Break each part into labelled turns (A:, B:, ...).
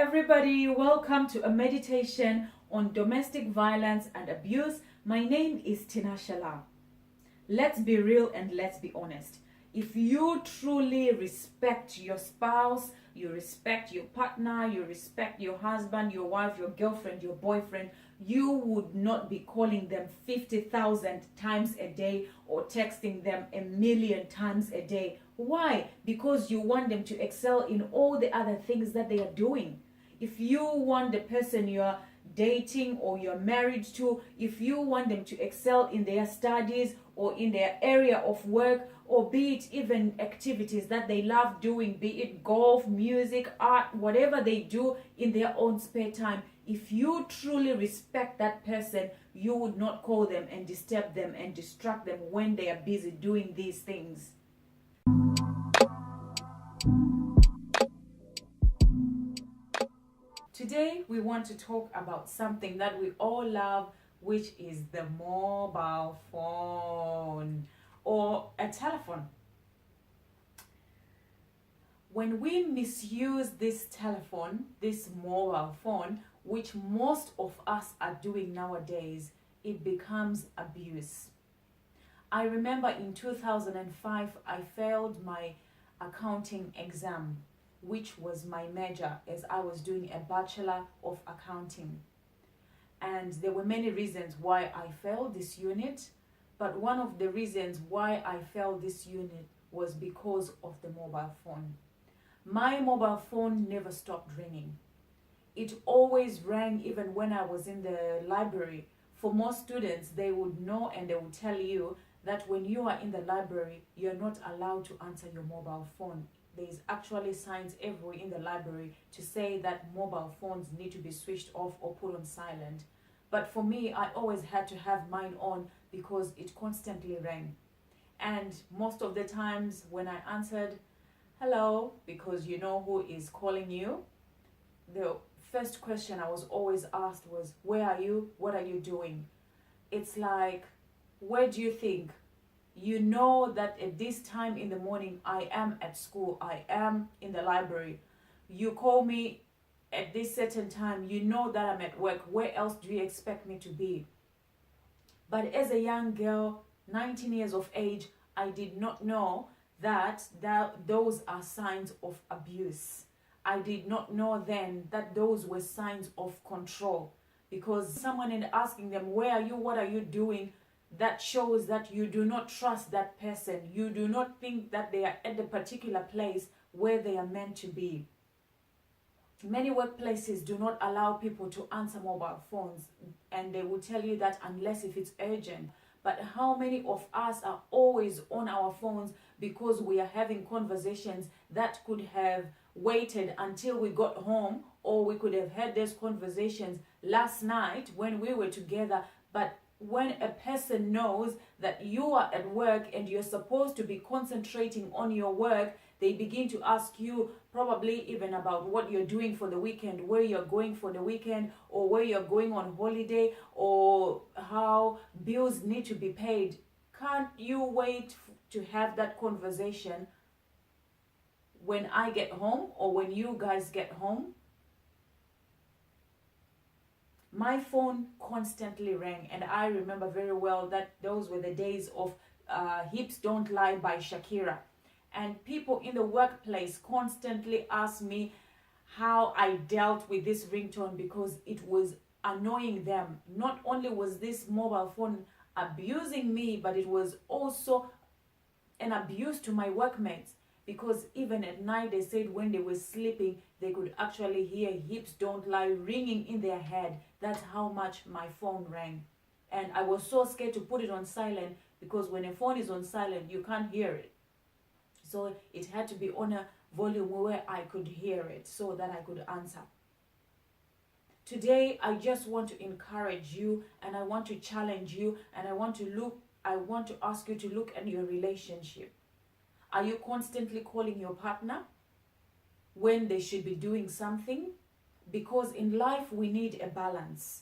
A: everybody, welcome to a meditation on domestic violence and abuse. My name is Tina Shala. Let's be real and let's be honest. If you truly respect your spouse, you respect your partner, you respect your husband, your wife, your girlfriend, your boyfriend, you would not be calling them 50,000 times a day or texting them a million times a day. Why? Because you want them to excel in all the other things that they are doing. If you want the person you're dating or you're married to, if you want them to excel in their studies or in their area of work, or be it even activities that they love doing, be it golf, music, art, whatever they do in their own spare time, if you truly respect that person, you would not call them and disturb them and distract them when they are busy doing these things. Today we want to talk about something that we all love, which is the mobile phone or a telephone. When we misuse this telephone, this mobile phone, which most of us are doing nowadays, it becomes abuse. I remember in 2005, I failed my accounting exam, which was my major, as I was doing a Bachelor of Accounting. And there were many reasons why I failed this unit, but one of the reasons why I failed this unit was because of the mobile phone. My mobile phone never stopped ringing. It always rang even when I was in the library. For most students, they would know and they would tell you that when you are in the library, you're not allowed to answer your mobile phone. There is actually signs everywhere in the library to say that mobile phones need to be switched off or put on silent. But for me, I always had to have mine on because it constantly rang. And most of the times when I answered, hello, because you know who is calling you, the first question I was always asked was, where are you? What are you doing? It's like, where do you think? You know that at this time in the morning, I am at school, I am in the library. You call me at this certain time, you know that I'm at work. Where else do you expect me to be? But as a young girl, 19 years of age, I did not know that those are signs of abuse. I did not know then that those were signs of control. Because someone is asking them, where are you? What are you doing? That shows that you do not trust that person. You do not think that they are at the particular place where they are meant to be. Many workplaces do not allow people to answer mobile phones, and they will tell you that unless if it's urgent. But how many of us are always on our phones because we are having conversations that could have waited until we got home, or we could have had these conversations last night when we were together. But when a person knows that you are at work and you're supposed to be concentrating on your work, they begin to ask you probably even about what you're doing for the weekend, where you're going for the weekend, or where you're going on holiday, or how bills need to be paid. Can't you wait to have that conversation when I get home or when you guys get home? My phone constantly rang, and I remember very well that those were the days of Hips Don't Lie by Shakira. And people in the workplace constantly asked me how I dealt with this ringtone because it was annoying them. Not only was this mobile phone abusing me, but it was also an abuse to my workmates. Because even at night, they said when they were sleeping, they could actually hear Hips Don't Lie ringing in their head. That's how much my phone rang. And I was so scared to put it on silent, because when a phone is on silent, you can't hear it. So it had to be on a volume where I could hear it so that I could answer. Today, I just want to encourage you, and I want to challenge you, and I want to ask you to look at your relationship. Are you constantly calling your partner when they should be doing something? Because in life, we need a balance.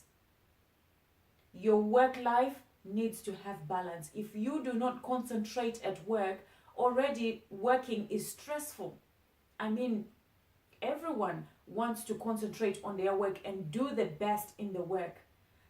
A: Your work life needs to have balance. If you do not concentrate at work, already working is stressful. I mean, everyone wants to concentrate on their work and do the best in the work.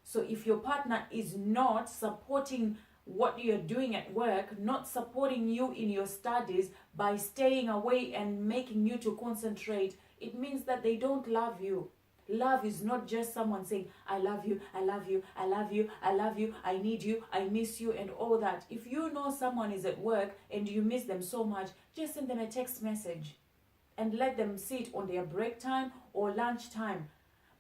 A: So if your partner is not supporting what you're doing at work, not supporting you in your studies by staying away and making you to concentrate, it means that they don't love you. Love is not just someone saying, I love you, I love you, I love you, I love you, I need you, I miss you, and all that. If you know someone is at work and you miss them so much, just send them a text message and let them see it on their break time or lunch time.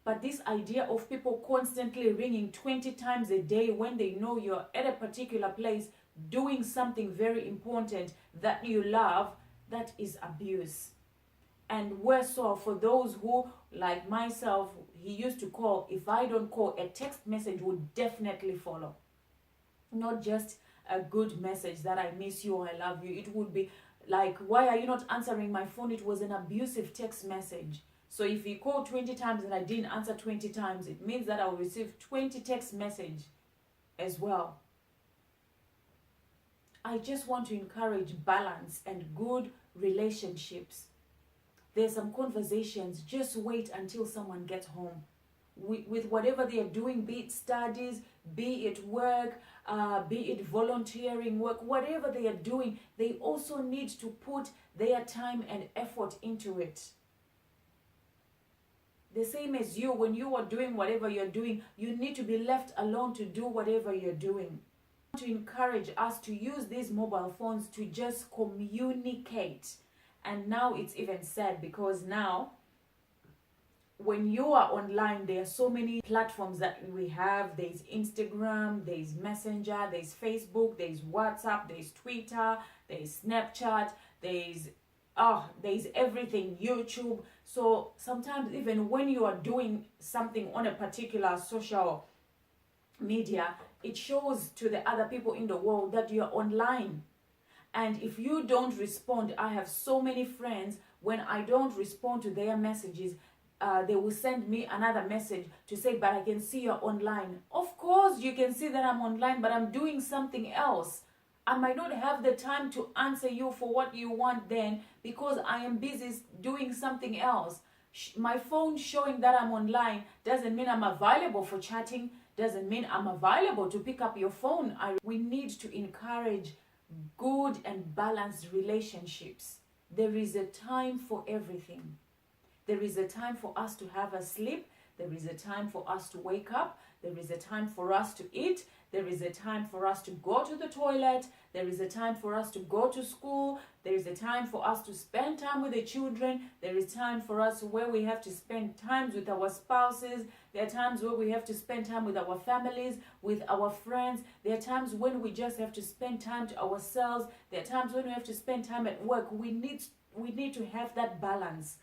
A: But this idea of people constantly ringing 20 times a day when they know you're at a particular place doing something very important that you love, that is abuse. And worse off for those who, like myself, he used to call. If I don't call, a text message would definitely follow. Not just a good message that I miss you or I love you. It would be like, why are you not answering my phone? It was an abusive text message. So if you call 20 times and I didn't answer 20 times, it means that I will receive 20 text message as well. I just want to encourage balance and good relationships. There's some conversations, just wait until someone gets home. With whatever they are doing, be it studies, be it work, be it volunteering work, whatever they are doing, they also need to put their time and effort into it. The same as you, when you are doing whatever you're doing, you need to be left alone to do whatever you're doing. I want to encourage us to use these mobile phones to just communicate. And now it's even sad, because now when you are online, there are so many platforms that we have. There's Instagram, there's Messenger, there's Facebook, there's WhatsApp, there's Twitter, there's Snapchat, there's everything, YouTube. So sometimes even when you are doing something on a particular social media, it shows to the other people in the world that you are online. And if you don't respond, I have so many friends, when I don't respond to their messages, they will send me another message to say, but I can see you're online. Of course you can see that I'm online, but I'm doing something else. I might not have the time to answer you for what you want then, because I am busy doing something else. My phone showing that I'm online doesn't mean I'm available for chatting, doesn't mean I'm available to pick up your phone. We need to encourage good and balanced relationships. There is a time for everything. There is a time for us to have a sleep. There is a time for us to wake up. There is a time for us to eat. There is a time for us to go to the toilet. There is a time for us to go to school. There is a time for us to spend time with the children. There is time for us where we have to spend time with our spouses. There are times where we have to spend time with our families, with our friends. There are times when we just have to spend time to ourselves. There are times when we have to spend time at work. We need to have that balance.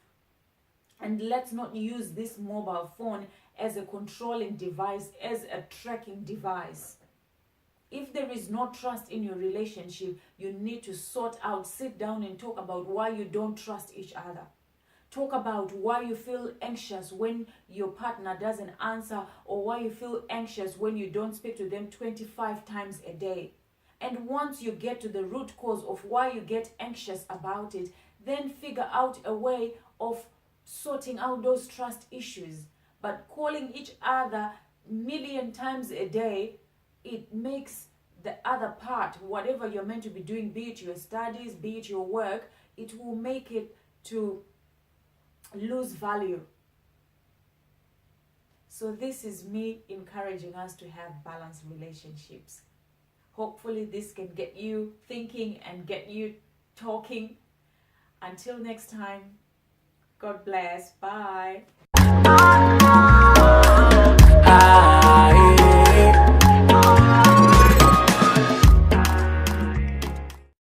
A: And let's not use this mobile phone as a controlling device, as a tracking device. If there is no trust in your relationship, you need to sit down and talk about why you don't trust each other. Talk about why you feel anxious when your partner doesn't answer, or why you feel anxious when you don't speak to them 25 times a day. And once you get to the root cause of why you get anxious about it, then figure out a way of sorting out those trust issues. But calling each other a million times a day, it makes the other part, whatever you're meant to be doing, be it your studies, be it your work, it will make it to lose value. So this is me encouraging us to have balanced relationships. Hopefully this can get you thinking and get you talking. Until next time, God bless. Bye.